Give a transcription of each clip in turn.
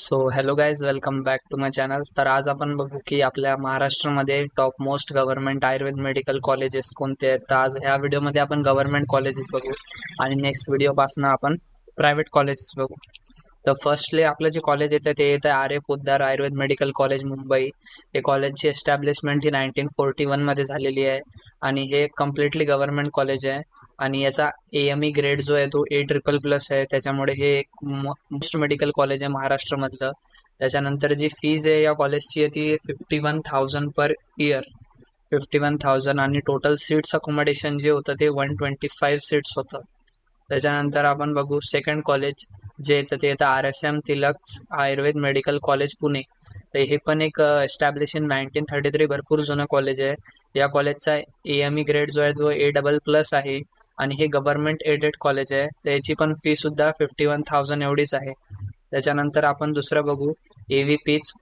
So hello guys, welcome back to my channel. तर आज आपण बघू की आपल्या महाराष्ट्रामध्ये top most government ayurveda medical colleges कोणते आहेत. तर आज ह्या व्हिडिओमध्ये आपण गव्हर्नमेंट कॉलेजेस बघू आणि नेक्स्ट व्हिडिओपासून आपण प्रायव्हेट कॉलेजेस बघू. तर फर्स्टली आपलं जे कॉलेज येतं ते येतं आर्य पोद्दार आयुर्वेद मेडिकल कॉलेज मुंबई. हे कॉलेजची एस्टॅब्लिशमेंट ही 1941मध्ये झालेली आहे आणि हे कम्प्लिटली गव्हर्नमेंट कॉलेज आहे आणि याचा AME ग्रेड जो आहे तो A+++ आहे. त्याच्यामुळे हे एक मोस्ट मेडिकल कॉलेज आहे महाराष्ट्रामधलं. त्याच्यानंतर जी फीज आहे या कॉलेजची आहे ती 51,000 पर इयर, 51,000 आणि टोटल सीट्स अकोमोडेशन जे होतं ते 125 सीट्स होतं. त्याच्यानंतर आपण बघू सेकंड कॉलेज जे येतं ते येतं RSM Tilak Ayurveda medical college Pune. तर हे पण एक एस्टॅब्लिश इन 1933, भरपूर जुनं कॉलेज आहे. या कॉलेजचा AME ग्रेड जो आहे तो A++ आहे आणि हे गव्हर्नमेंट एडेड कॉलेज आहे. त्याची पण फी सुद्धा 51,000 एवढीच आहे. त्याच्यानंतर आपण दुसरं बघू AVPच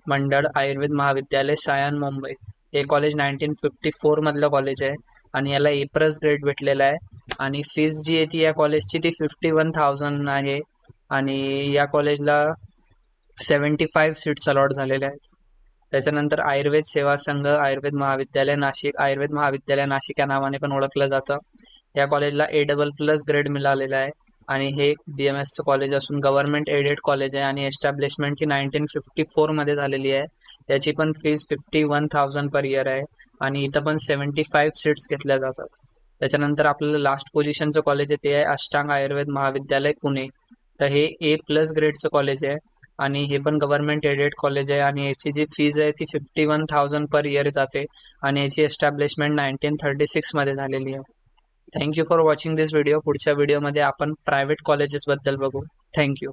मंडळ आयुर्वेद महाविद्यालय सायन मुंबई. हे कॉलेज 1954 मधलं कॉलेज आहे आणि याला A+ ग्रेड भेटलेला आहे आणि फीज जी आहे ती या कॉलेजची ती 51,000 आहे आणि या कॉलेजला 75 सीट्स अलॉट झालेल्या आहेत. त्याच्यानंतर आयुर्वेद सेवा संघ आयुर्वेद महाविद्यालय नाशिक, आयुर्वेद महाविद्यालय नाशिक या नावाने पण ओळखलं जातं. या कॉलेजला A++ ग्रेड मिळालेला आहे आणि हे BMSचं कॉलेज असून गव्हर्नमेंट एडेड कॉलेज आहे आणि एस्टॅब्लिशमेंट ही 1954 मध्ये झालेली आहे. त्याची पण फीज 51,000 पर इयर आहे आणि इथं पण 75 सीट्स घेतल्या जातात. त्याच्यानंतर आपल्याला लास्ट पोझिशनचं कॉलेज आहे ते आहे अष्टांग आयुर्वेद महाविद्यालय पुणे. तर हे A+ ग्रेडचं कॉलेज आहे आणि हे पण गव्हर्नमेंट एडेड कॉलेज आहे आणि याची जी फीज आहे ती 51,000 पर इयर जाते आणि याची एस्टॅब्लिशमेंट 1936 मध्ये झालेली आहे. Thank you for watching this video. पुढच्या व्हिडिओमध्ये आपण प्रायव्हेट कॉलेजेस बद्दल बघू. थँक्यू.